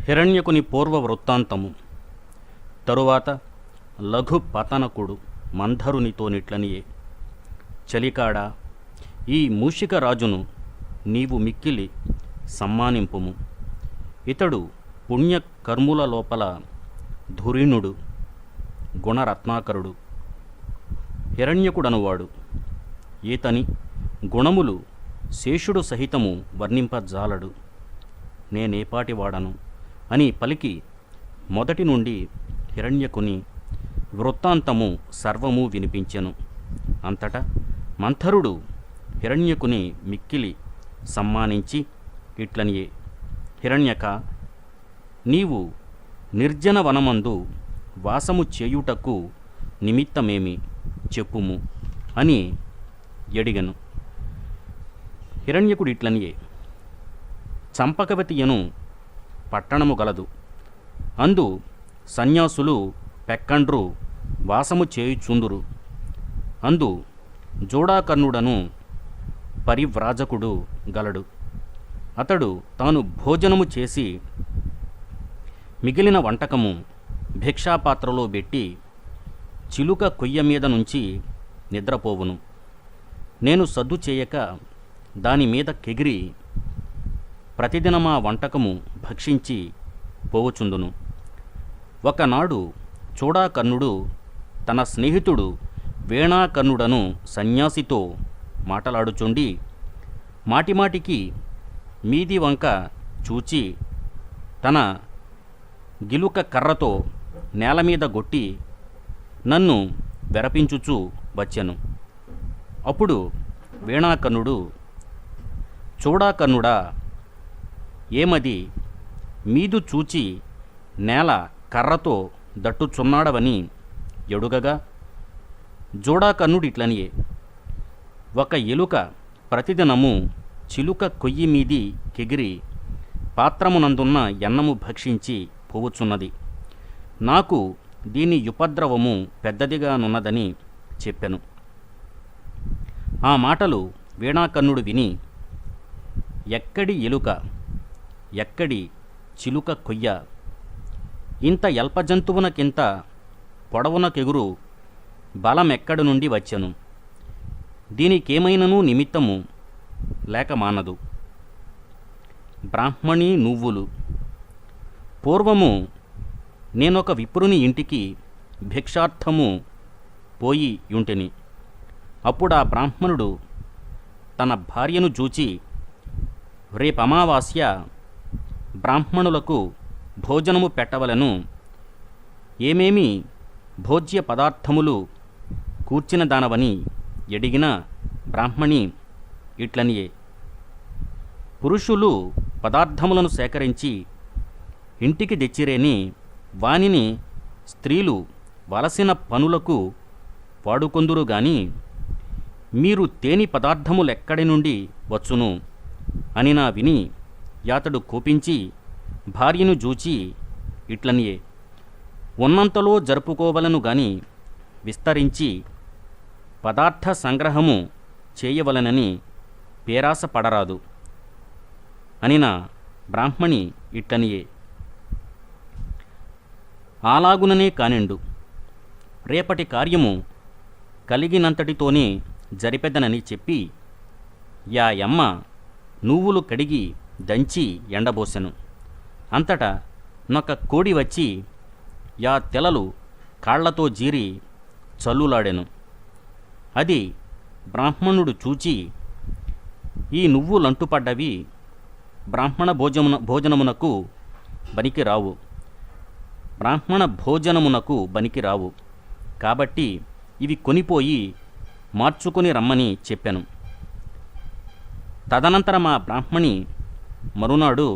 హిరణ్యకుని పూర్వ వృత్తాంతము. తరువాత లఘు పతనకుడు మంధరునితోనిట్లనియే, చలికాడా, ఈ మూషిక రాజును నీవు మిక్కిలి సమ్మానింపుము. ఇతడు పుణ్యకర్ముల లోపల ధురీణుడు, గుణరత్నాకరుడు. హిరణ్యకుడనువాడు. ఈతని గుణములు శేషుడు సహితము వర్ణింపజాలడు. నేనేపాటివాడను అని పలికి మొదటి నుండి హిరణ్యకుని వృత్తాంతము సర్వము వినిపించెను. అంతటా మంథరుడు హిరణ్యకుని మిక్కిలి సమ్మానించి ఇట్లనియే, హిరణ్యక, నీవు నిర్జన వనమందు వాసము చేయుటకు నిమిత్తమేమి చెప్పుము అని ఎడిగను. హిరణ్యకుడు ఇట్లనియే, చంపకవతియను పట్టణము గలదు. అందు సన్యాసులు పెక్కండ్రు వాసము చేయుచుందురు. అందు జోడాకర్ణుడను పరివ్రాజకుడు గలడు. అతడు తాను భోజనము చేసి మిగిలిన వంటకము భిక్షాపాత్రలో పెట్టి చిలుక కొయ్య మీద నుంచి నిద్రపోవును. నేను సద్దు చేయక దానిమీద కెగిరి ప్రతిదినమా వంటకము భక్షించి పోవచుందును. ఒకనాడు చూడాకర్ణుడు తన స్నేహితుడు వేణాకర్ణుడను సన్యాసితో మాటలాడుచుండి మాటిమాటికి మీది వంక చూచి తన గిలుక కర్రతో నేలమీద గొట్టి నన్ను వెరపించుచూ వచ్చెను. అప్పుడు వేణాకర్ణుడు, చూడాకర్ణుడా, ఏమది మీదు చూచి నేల కర్రతో దట్టుచున్నాడవని ఎడుగగా, జోడాకర్ణుడిట్లనియే, ఒక ఎలుక ప్రతిదినము చిలుక కొయ్యి మీది కెగిరి పాత్రమునందున్న ఎన్నము భక్షించి పోవుచున్నది. నాకు దీని ఉపద్రవము పెద్దదిగానున్నదని చెప్పెను. ఆ మాటలు వేణాకర్ణుడు విని, ఎక్కడి ఎలుక, ఎక్కడి చిలుక కొయ్య, ఇంత అల్పజంతువునకింత పొడవునకెగురు బలమెక్కడి నుండి వచ్చెను? దీనికేమైనను నిమిత్తము లేక మానదు. బ్రాహ్మణీ నువ్వులు. పూర్వము నేనొక విప్రుని ఇంటికి భిక్షార్థము పోయి యుంటిని. అప్పుడా బ్రాహ్మణుడు తన భార్యను చూచి, రేపమావాస్య బ్రాహ్మణులకు భోజనము పెట్టవలను, ఏమేమి భోజ్య పదార్థములు కూర్చిన దానవని ఎడిగిన బ్రాహ్మణి ఇట్లనియే, పురుషులు పదార్థములను సేకరించి ఇంటికి తెచ్చిరేని వానిని స్త్రీలు వలసిన పనులకు వాడుకొందురు గాని, మీరు తేని పదార్థములెక్కడి నుండి వచ్చును అని నా విని యాతడు కోపించి భార్యను జూచి ఇట్లనియే, ఉన్నంతలో జరుపుకోవలను గాని విస్తరించి పదార్థ సంగ్రహము చేయవలనని పేరాస పడరాదు అనిన బ్రాహ్మణి ఇట్లనియే, అలాగుననే కానిండు, రేపటి కార్యము కలిగినంతటితోనే జరిపెదనని చెప్పి యా యమ్మ నువ్వులు కడిగి దంచి ఎండబోసెను. అంతటా నొక కోడి వచ్చి యా తెలలు కాళ్లతో జీరి చల్లులాడెను. అది బ్రాహ్మణుడు చూచి, ఈ నువ్వులంటుపడ్డవి బ్రాహ్మణ భోజనమునకు బనికిరావు, బ్రాహ్మణ భోజనమునకు బనికిరావు, కాబట్టి ఇవి కొనిపోయి మార్చుకొని రమ్మని చెప్పెను. తదనంతరం ఆ బ్రాహ్మణి మరునాడు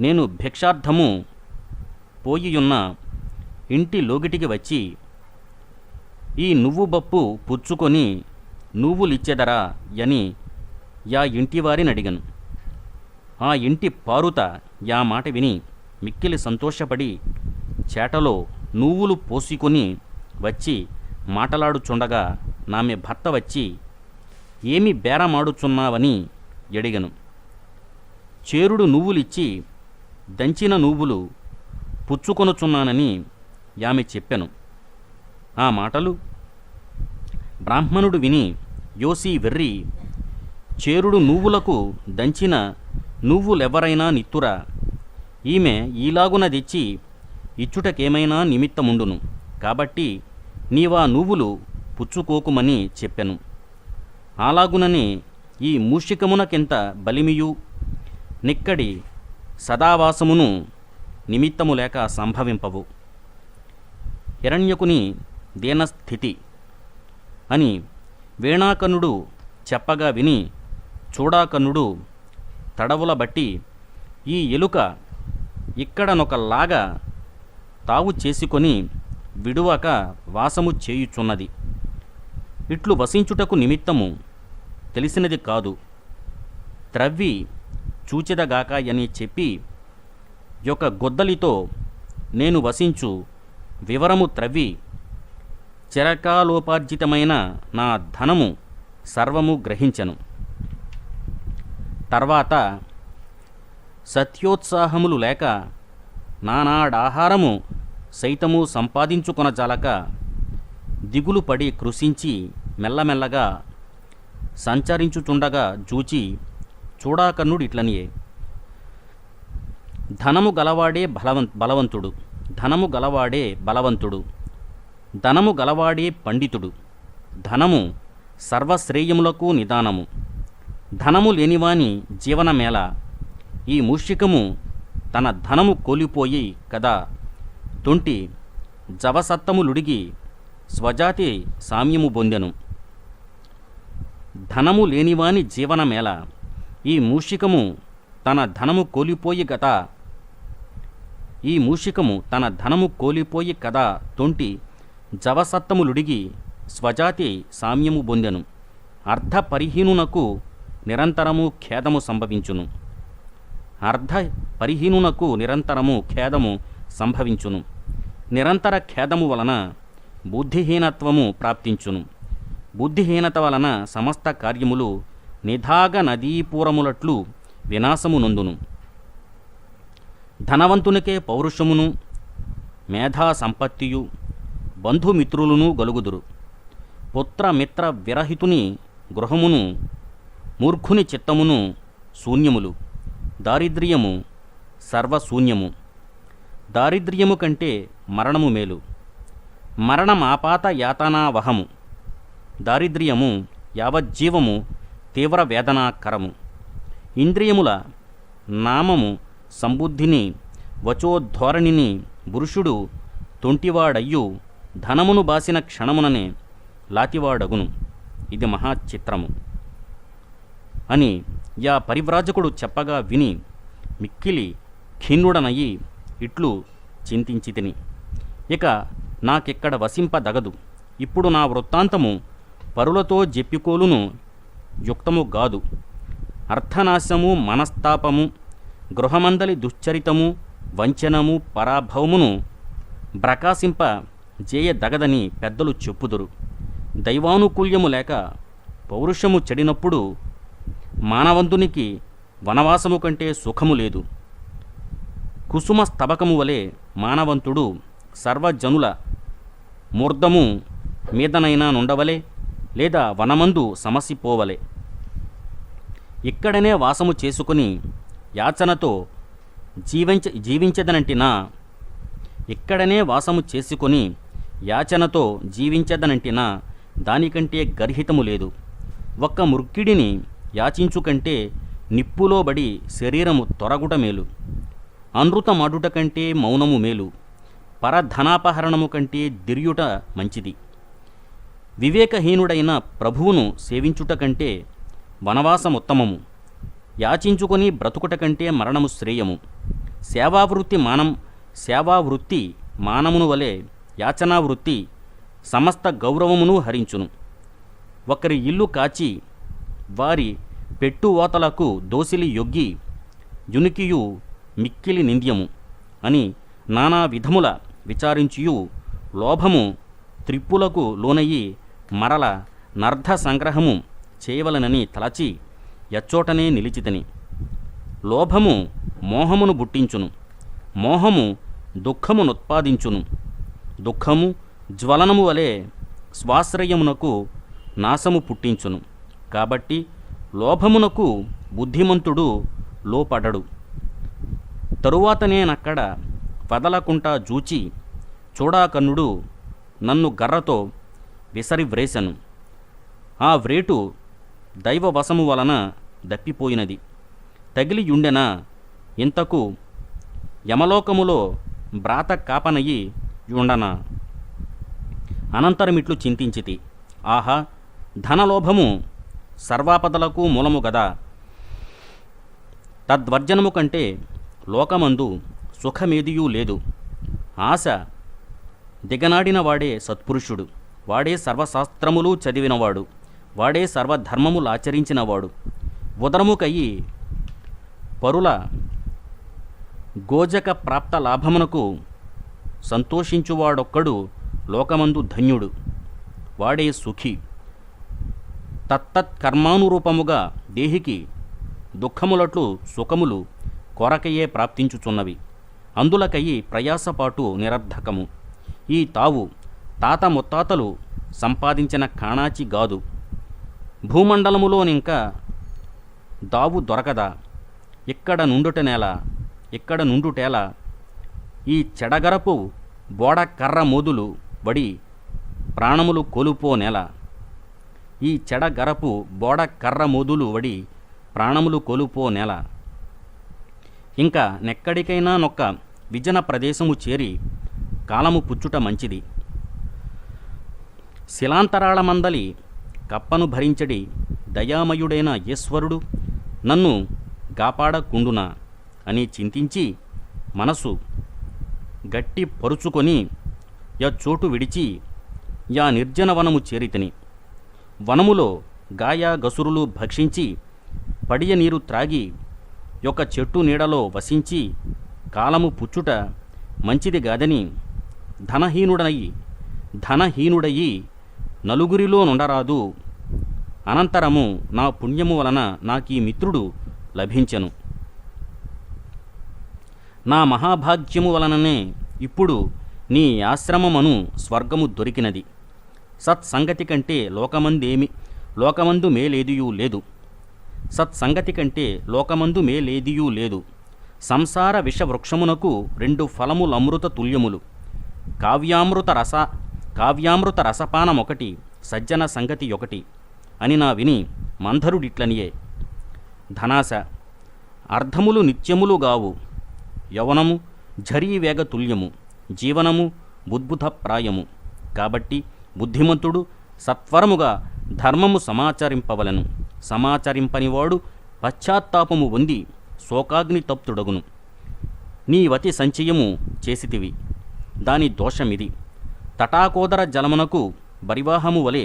నేను భిక్షార్థము పోయియున్న ఇంటి లోగిటికి వచ్చి, ఈ నువ్వు బప్పు పుచ్చుకొని నువ్వులిచ్చెదరా అని యా ఇంటివారిని అడిగను. ఆ ఇంటి పారుత యా మాట విని మిక్కిలి సంతోషపడి చేటలో నువ్వులు పోసుకొని వచ్చి మాటలాడుచుండగా నామె భర్త వచ్చి, ఏమి బేరమాడుచున్నావని ఎడిగను. చేరుడు నువ్వులిచ్చి దంచిన నువ్వులు పుచ్చుకొనుచున్నానని ఆమె చెప్పెను. ఆ మాటలు బ్రాహ్మణుడు విని యోసి వెర్రి, చేరుడు నువ్వులకు దంచిన నువ్వులెవరైనా నిత్తురా, ఈమె ఈలాగున తెచ్చి ఇచ్చుటకేమైనా నిమిత్తముండును, కాబట్టి నీవా నువ్వులు పుచ్చుకోకుమని చెప్పెను. అలాగుననే ఈ మూషికమునకెంత బలిమియు నిక్కడి సదావాసమును నిమిత్తము లేక సంభవింపవు. హిరణ్యకుని దీనస్థితి అని వేణాకర్ణుడు చెప్పగా విని చూడాకర్ణుడు తడవుల బట్టి ఈ ఎలుక ఇక్కడనొకలాగా తావు చేసుకొని విడువక వాసము చేయుచున్నది, ఇట్లు వసించుటకు నిమిత్తము తెలిసినది కాదు, త్రవ్వి చూచెదగాక అని చెప్పి యొక్క గొద్దలితో నేను వసించు వివరము త్రవ్వి చిరకాలోపార్జితమైన నా ధనము సర్వము గ్రహించెను. తర్వాత సత్యోత్సాహములు లేక నానాడాహారము సైతము సంపాదించుకొనజాలక దిగులు పడి కృషించి మెల్లమెల్లగా సంచరించుచుండగా జూచి చూడాకర్ణుడు ఇట్లనియే, ధనము గలవాడే బలవంతుడు, ధనము గలవాడే బలవంతుడు, ధనము గలవాడే పండితుడు, ధనము సర్వశ్రేయములకు నిదానము, ధనము లేనివాని జీవనమేళ, ఈ మూషికము తన ధనము కోల్పోయి కదా తొంటి జవసత్తములుడిగి స్వజాతి సామ్యము పొందెను. ధనము లేనివాని జీవనమేళ, ఈ మూషికము తన ధనము కోల్పోయి కదా, ఈ మూషికము తన ధనము కోల్పోయి కదా తొంటి జవసత్తములుడిగి స్వజాతి సామ్యము పొందెను. అర్ధ పరిహీనునకు నిరంతరము ఖేదము సంభవించును, అర్ధ పరిహీనునకు నిరంతరము ఖేదము సంభవించును. నిరంతర ఖేదము వలన బుద్ధిహీనత్వము ప్రాప్తించును. బుద్ధిహీనత వలన సమస్త కార్యములు నిధాగ నదీపూరములట్లు వినాశము నొందును. ధనవంతునికే పౌరుషమును మేధా సంపత్తియు బంధుమిత్రులను గలుగుదురు. పుత్రమిత్ర విరహితుని గృహమును మూర్ఖుని చిత్తమును శూన్యములు. దారిద్ర్యము సర్వశూన్యము. దారిద్ర్యము కంటే మరణము మేలు. మరణమాపాత యాతనావహము. దారిద్ర్యము యావజ్జీవము తీవ్ర వేదనాకరము. ఇంద్రియముల నామము సంబుద్ధిని వచోద్ధోరణిని పురుషుడు తొంటివాడయ్యు ధనమును బాసిన క్షణముననే లాతివాడగును. ఇది మహాచిత్రము అని యా పరివ్రాజకుడు చెప్పగా విని మిక్కిలి ఖిన్నుడనయ్యి ఇట్లు చింతించితిని. ఇక నాకిక్కడ వసింపదగదు. ఇప్పుడు నా వృత్తాంతము పరులతో జెప్పికోలును యుక్తము గాదు. అర్థనాశము మనస్తాపము గృహమందలి దుశ్చరితము వంచనము పరాభవమును ప్రకాశింప జేయదగదని పెద్దలు చెప్పుదురు. దైవానుకూల్యము లేక పౌరుషము చెడినప్పుడు మానవంతునికి వనవాసము కంటే సుఖము లేదు. కుసుమ స్తబకము వలె మానవంతుడు సర్వజనుల మూర్ధము మీదనైనా నుండవలే, లేదా వనమందు సమసిపోవలే. ఇక్కడనే వాసము చేసుకుని యాచనతో జీవించదనంటినా, ఇక్కడనే వాసము చేసుకొని యాచనతో జీవించదనంటినా దానికంటే గర్హితము లేదు. ఒక్క మృక్కిడిని యాచించుకంటే నిప్పులో బడి శరీరము తొరగుట మేలు. అనృతమాడుట కంటే మౌనము మేలు. పరధనాపహరణము కంటే దిర్యుట మంచిది. వివేకహీనుడైన ప్రభువును సేవించుట కంటే వనవాసముత్తమము. యాచించుకొని బ్రతుకుట కంటే మరణము శ్రేయము. సేవావృత్తి మానమును వలె యాచనావృత్తి సమస్త గౌరవమును హరించును. ఒకరి ఇల్లు కాచి వారి పెట్టువోతలకు దోసిలి యొగ్గి యునికియు మిక్కిలి నింద్యము అని నానా విధముల విచారించియు లోభము త్రిప్పులకు లోనయ్యి మరల నర్ధ సంగ్రహము చేయవలనని తలచి ఎచ్చోటనే నిలిచితని. లోభము మోహమును బుట్టించును. మోహము దుఃఖమునుత్పాదించును. దుఃఖము జ్వలనము వలె స్వాశ్రయమునకు నాశము పుట్టించును. కాబట్టి లోభమునకు బుద్ధిమంతుడు లోపడడు. తరువాత నేనక్కడ వదలకుంటా జూచి చూడాకన్నుడు నన్ను గర్రతో విసరివ్రేసెను. ఆ వ్రేటు దైవవశము వలన దప్పిపోయినది. తగిలియుండెన ఇంతకు యమలోకములో బ్రాత కాపనయి యుండనా. అనంతరమిట్లు చింతించితి. ఆహా, ధనలోభము సర్వాపదలకు మూలము గదా. తద్వర్జనము కంటే లోకమందు సుఖమేదియూ లేదు. ఆశ దిగనాడిన వాడే సత్పురుషుడు. వాడే సర్వశాస్త్రములు చదివినవాడు. వాడే సర్వధర్మములాచరించినవాడు. ఉదరముకయ్యి పరుల గోజక ప్రాప్త లాభమునకు సంతోషించువాడొక్కడు లోకమందు ధన్యుడు. వాడే సుఖి. తత్తత్కర్మానురూపముగా దేహికి దుఃఖములట్లు సుఖములు కొరకయే ప్రాప్తించుచున్నవి. అందులకయ్యి ప్రయాసపాటు నిరర్ధకము. ఈ తావు తాత ముత్తాతలు సంపాదించిన కాణాచి గాదు. భూమండలములోనింక దావు దొరకదా. ఇక్కడ నుండుటనేలా, ఇక్కడ నుండుటేలా. ఈ చెడగరపు బోడ కర్ర మోదులు వడి ప్రాణములు కోలుపోనేల. ఈ చెడగరపు బోడ కర్ర మోదులు వడి ప్రాణములు కోలుపోనేల. ఇంకా నెక్కడికైనా నొక్క విజన ప్రదేశము చేరి కాలము పుచ్చుట మంచిది. శిలాంతరాళమందలి కప్పను భరించడి దయామయుడైన ఈశ్వరుడు నన్ను గాపాడకుండునా అని చింతించి మనసు గట్టి పరుచుకొని చోటు విడిచి యా నిర్జనవనము చేరితిని. వనములో గాయ గసురులు భక్షించి పడియ నీరు త్రాగి యొక్క చెట్టు నీడలో వసించి కాలము పుచ్చుట మంచిది గాదని ధనహీనుడయి నలుగురిలో నుండరాదు. అనంతరము నా పుణ్యము వలన నాకీ మిత్రుడు లభించెను. నా మహాభాగ్యము వలననే ఇప్పుడు నీ ఆశ్రమమను స్వర్గము దొరికినది. సత్సంగతి కంటే లోకమందు మేలేదియూ లేదు. సత్సంగతి కంటే లోకమందు మేలేదియూ లేదు. సంసార విషవృక్షమునకు 2 ఫలములమృత తుల్యములు. కావ్యామృత రసపానమొకటి, సజ్జన సంగతి ఒకటి అని నా విని మంధరుడిట్లనియే. ధనాశ అర్ధములు నిత్యములు గావు. యవనము ఝరీవేగ తుల్యము. జీవనము బుద్భుతప్రాయము. కాబట్టి బుద్ధిమంతుడు సత్వరముగా ధర్మము సమాచరింపవలను. సమాచరింపనివాడు పశ్చాత్తాపము పొంది శోకాగ్ని తప్తుడగును. నీవతి సంచయము చేసితివి, దాని దోషమిది. తటాకోదర జలమునకు బరివాహము వలె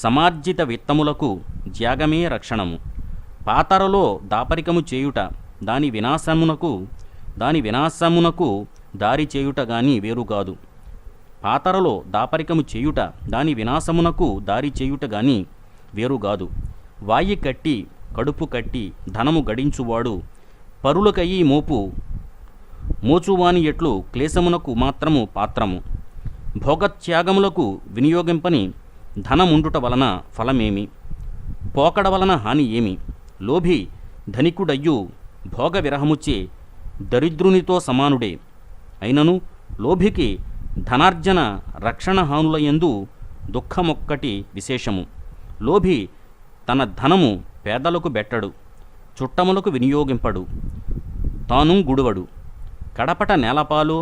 సమార్జిత విత్తములకు త్యాగమే రక్షణము. పాతరలో దాపరికము చేయుట దాని వినాశమునకు దారి చేయుట గాని వేరుగాదు. పాతరలో దాపరికము చేయుట దాని వినాశమునకు దారి చేయుట గాని వేరుగాదు. వాయి కట్టి కడుపు కట్టి ధనము గడించువాడు పరులకయ్యి మోచువాని ఎట్లు క్లేశమునకు మాత్రము పాత్రము. భోగత్యాగములకు వినియోగింపని ధనముండుట వలన ఫలమేమి? పోకడ వలన హాని ఏమి? లోభి ధనికుడయ్యు భోగ విరహముచ్చే దరిద్రునితో సమానుడే. అయినను లోభికి ధనార్జన రక్షణ హానులయందు దుఃఖమొక్కటి విశేషము. లోభి తన ధనము పేదలకు బెట్టడు, చుట్టములకు వినియోగింపడు, తాను గుడువడు. కడపట నేలపాలు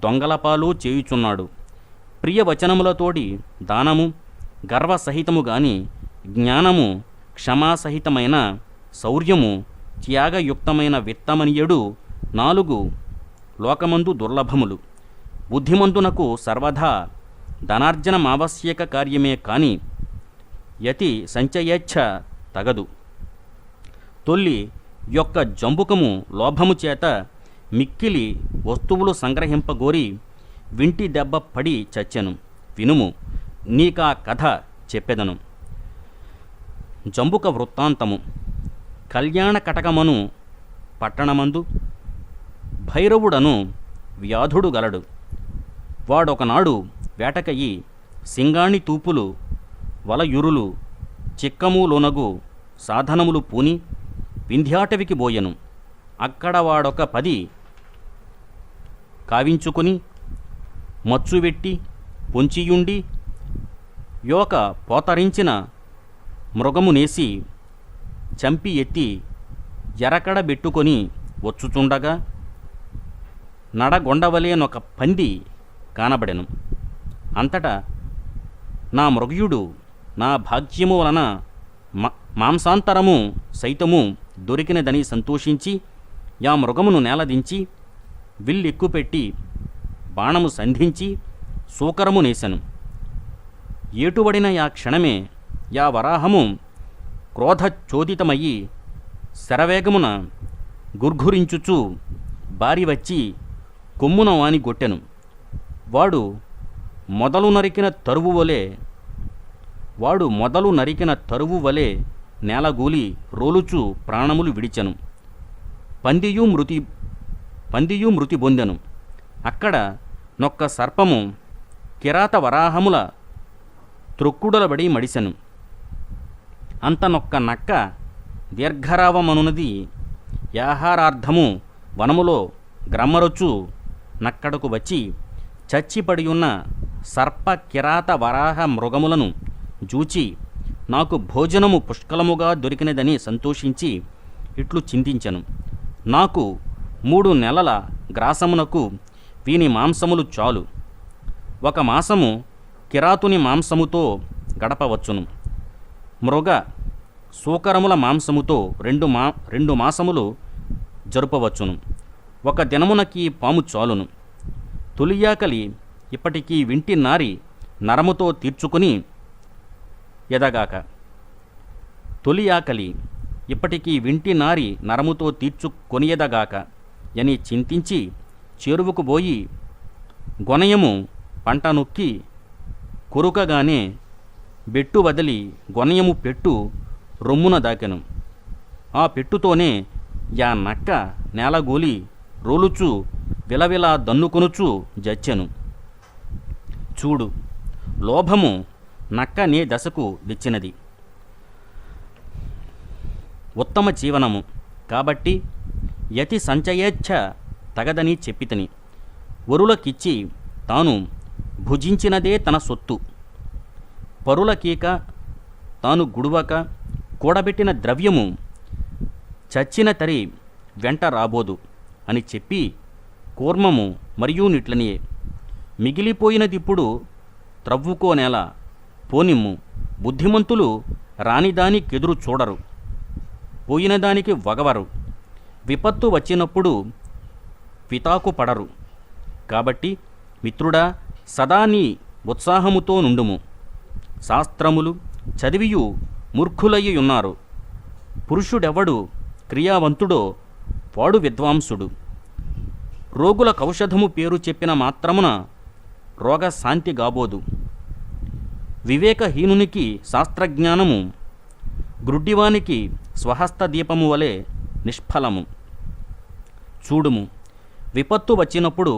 దొంగలపాలు చేయుచున్నాడు. ప్రియవచనములతోడి దానము గర్వసహితము గాని జ్ఞానము క్షమాసహితమైన శౌర్యము త్యాగయుక్తమైన విత్తమనియడు 4 లోకమందు దుర్లభములు. బుద్ధిమంతునకు సర్వదా ధనార్జనమావశ్యక కార్యమే కాని యతి సంచయేచ్ఛ తగదు. తొల్లి యొక్క జంబుకము లోభము చేత మిక్కిలి వస్తువులు సంగ్రహింపగోరి వింటి దెబ్బ పడి చచ్చెను. వినుము, నీకా కథ చెప్పెదను. జంబుక వృత్తాంతము. కళ్యాణ కటకమను పట్టణమందు భైరవుడను వ్యాధుడు గలడు. వాడొకనాడు వేటకయ్యి సింగాణి తూపులు వలయురులు చిక్కములోనగు సాధనములు పూని వింధ్యాటవికి బోయెను. అక్కడ వాడొక 10 కావించుకొని మచ్చువెట్టి పొంచియుండి యోక పోతరించిన మృగమునేసి చంపి ఎత్తి ఎరకడబెట్టుకొని వచ్చుచుండగా నడగొండవలేనొక పంది కానబడెను. అంతటా నా మృగయుడు నా భాగ్యము వలన మాంసాంతరము సైతము దొరికినదని సంతోషించి యా మృగమును నేలదించి విల్లెక్కుపెట్టి బాణము సంధించి సూకరము నేసెను. ఏటుబడిన యా క్షణమే యా వరాహము క్రోధచోదితమయ్యి శరవేగమున గుర్ఘురించుచు బారి వచ్చి కొమ్మున వాని గొట్టెను. వాడు మొదలు నరికిన తరువు వలె నేలగూలి రోలుచు ప్రాణములు విడిచెను. పందియు మృతి పొందెను. అక్కడ నొక్క సర్పము కిరాత వరాహముల త్రొక్కుడలబడి మడిసెను. అంత నొక్క నక్క దీర్ఘరావమనున్నది యాహారార్థము వనములో గ్రమ్మరొచ్చు నక్కడకు వచ్చి చచ్చిపడియున్న సర్ప కిరాత వరాహ మృగములను జూచి నాకు భోజనము పుష్కలముగా దొరికినదని సంతోషించి ఇట్లు చింతించెను. నాకు 3 నెలల గ్రాసమునకు వీని మాంసములు చాలు. 1 మాసము కిరాతుని మాంసముతో గడపవచ్చును. మృగ సూకరముల మాంసముతో 2 మాసములు జరుపవచ్చును. 1 దినమునకి పాము చాలును. తొలియాకలి ఇప్పటికీ వింటి నారి నరముతో తీర్చుకుని ఎదగాక తీర్చుకొనియదగాక అని చింతించి చెరువుకు పోయి గొనయము పంట నొక్కి కొరుకగానే బెట్టు వదిలి గొనయము పెట్టు రొమ్మున దాకెను. ఆ పెట్టుతోనే యా నక్క నేలగూలి రోలుచు విలవిలా దన్నుకొనుచు జచ్చెను. చూడు, లోభము నక్క నే దశకు తెచ్చినది. ఉత్తమ జీవనము కాబట్టి యతి సంచయేచ్ఛ తగదని చెప్పితని. వరులకిచ్చి తాను భుజించినదే తన సొత్తు. పరులకీక తాను గుడువక కూడబెట్టిన ద్రవ్యము చచ్చిన తరి వెంట రాబోదు అని చెప్పి కూర్మము మరియు నిట్లనియే. మిగిలిపోయినదిప్పుడు త్రవ్వుకోనేలా పోనిమ్ము. బుద్ధిమంతులు రానిదానికెదురు చూడరు, పోయినదానికి వగవరు. విపత్తు వచ్చినప్పుడు పితాకు పడరు. కాబట్టి మిత్రుడా, సదా నీ ఉత్సాహముతో నుండుము. శాస్త్రములు చదివియు మూర్ఖులయ్యున్నారు. పురుషుడెవడు క్రియావంతుడో వాడు విద్వాంసుడు. రోగుల కౌషధము పేరు చెప్పిన మాత్రమున రోగశాంతి గాబోదు. వివేకహీనునికి శాస్త్రజ్ఞానము గ్రుడ్డివానికి స్వహస్త దీపము వలె నిష్ఫలము. చూడుము, విపత్తు వచ్చినప్పుడు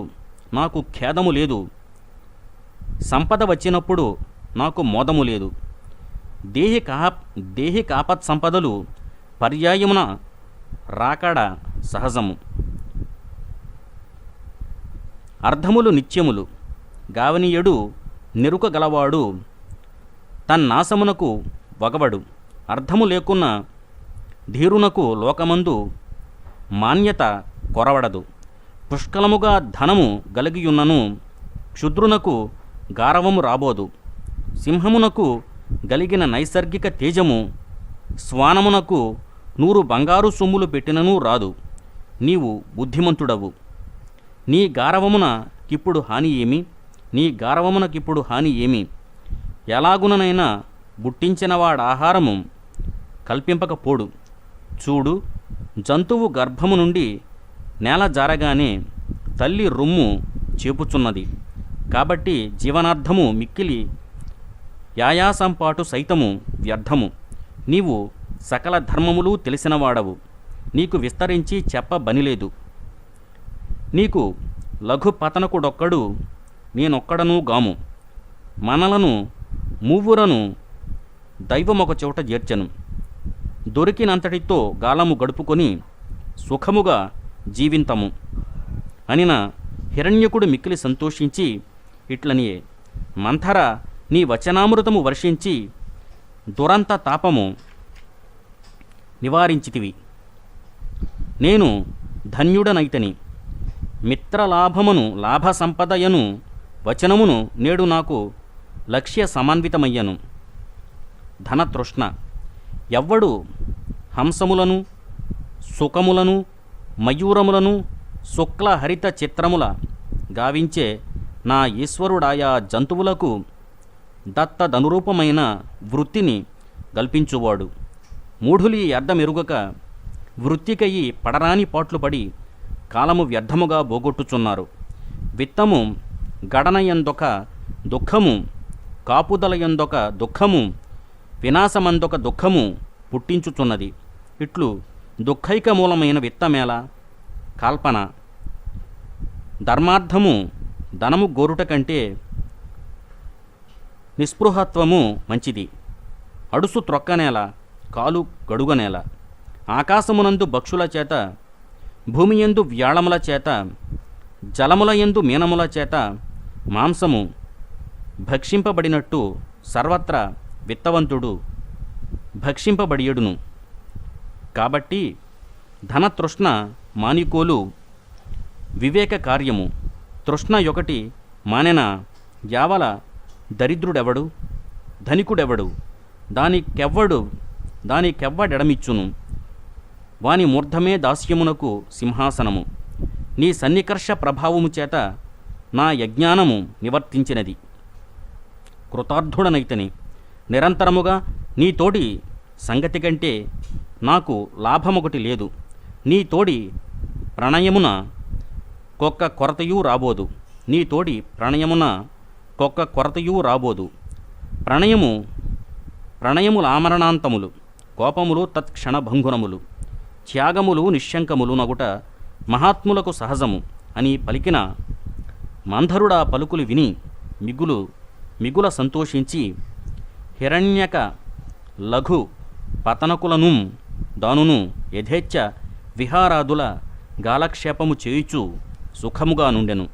నాకు ఖేదము లేదు, సంపద వచ్చినప్పుడు నాకు మోదము లేదు. దేహి కాపత్ సంపదలు పర్యాయమున రాకడ సహజము. అర్ధములు నిత్యములు గావనీయుడు నెరుక గలవాడు తన్నాశమునకు వగవడు. అర్థము లేకున్న ధీరునకు లోకమందు మాన్యత కొరవడదు. పుష్కలముగా ధనము గలిగియున్నను క్షుద్రునకు గారవము రాబోదు. సింహమునకు గలిగిన నైసర్గిక తేజము శ్వానమునకు 100 బంగారు సొమ్ములు పెట్టినను రాదు. నీవు బుద్ధిమంతుడవు. నీ గారవమునకిప్పుడు హాని ఏమి? ఎలాగుననైనా బుట్టించినవాడాహారము కల్పింపకపోడు. చూడు, జంతువు గర్భము నుండి నేల జారగానే తల్లి రొమ్ము చేపుచున్నది. కాబట్టి జీవనార్థము మిక్కిలి యాయాసంపాటు సైతము వ్యర్థము. నీవు సకల ధర్మములు తెలిసినవాడవు. నీకు విస్తరించి చెప్పబనిలేదు. నీకు లఘు పతనకుడొక్కడు నేనొక్కడనూ గాము. మనలను మూవురను దైవమొక చోట చేర్చెను. దొరికినంతటితో గాలము గడుపుకొని సుఖముగా జీవింతము అనిన హిరణ్యకుడు మిక్కిలి సంతోషించి ఇట్లనియే, మంథర నీ వచనామృతము వర్షించి దురంత తాపము నివారించితివి. నేను ధన్యుడనైతని. మిత్రలాభమును లాభ సంపదయను వచనమును నేడు నాకు లక్ష్య సమన్వితమయ్యను. ధనతృష్ణ ఎవ్వడు హంసములను సుఖములను మయూరములను శుక్ల హరిత చిత్రముల గావించే నా ఈశ్వరుడాయా జంతువులకు దత్తదనురూపమైన వృత్తిని కల్పించువాడు. మూఢులి అర్థమెరుగక వృత్తికయి పడరాని పాట్లు పడి కాలము వ్యర్థముగా పోగొట్టుచున్నారు. విత్తము గడనయందొక దుఃఖము, కాపుదలయందొక దుఃఖము, వినాశమందొక దుఃఖము పుట్టించుచున్నది. ఇట్లు దుఃఖైక మూలమైన విత్తమేళ కల్పన. ధర్మార్థము ధనము గోరుట కంటే నిస్పృహత్వము మంచిది. అడుసు త్రొక్కనేల, కాలు గడుగనేల. ఆకాశమునందు పక్షుల చేత, భూమియందు వ్యాళముల చేత, జలములయందు మీనముల చేత మాంసము భక్షింపబడినట్టు సర్వత్రా విత్తవంతుడు భక్షింపబడియడును. కాబట్టి ధనతృష్ణ మానికోలు వివేక కార్యము. తృష్ణ ఒకటి మానెన యావల దరిద్రుడెవడు, ధనికుడెవడు, దానికెవ్వడెడమిచ్చును. వాని మూర్ధమే దాస్యమునకు సింహాసనము. నీ సన్నికర్ష ప్రభావము చేత నా యజ్ఞానము నివర్తించినది. కృతార్థుడనైతని. నిరంతరముగా నీ తోడి సంగతి కంటే నాకు లాభమొకటి లేదు. నీ తోడి ప్రణయమున కొక్క కొరతయూ రాబోదు. నీ తోడి ప్రణయమున కొక్క కొరతయూ రాబోదు. ప్రణయములామరణాంతములు, కోపములు తత్క్షణభంగురములు, త్యాగములు నిశ్శంకములు నగుట మహాత్ములకు సహజము అని పలికిన మంధరుడా పలుకులు విని మిగుల సంతోషించి హిరణ్యక లఘు పతనకులను దానును యథేచ్ఛ విహారాదుల గాలక్షేపము చేయుచు సుఖముగా నుండెను.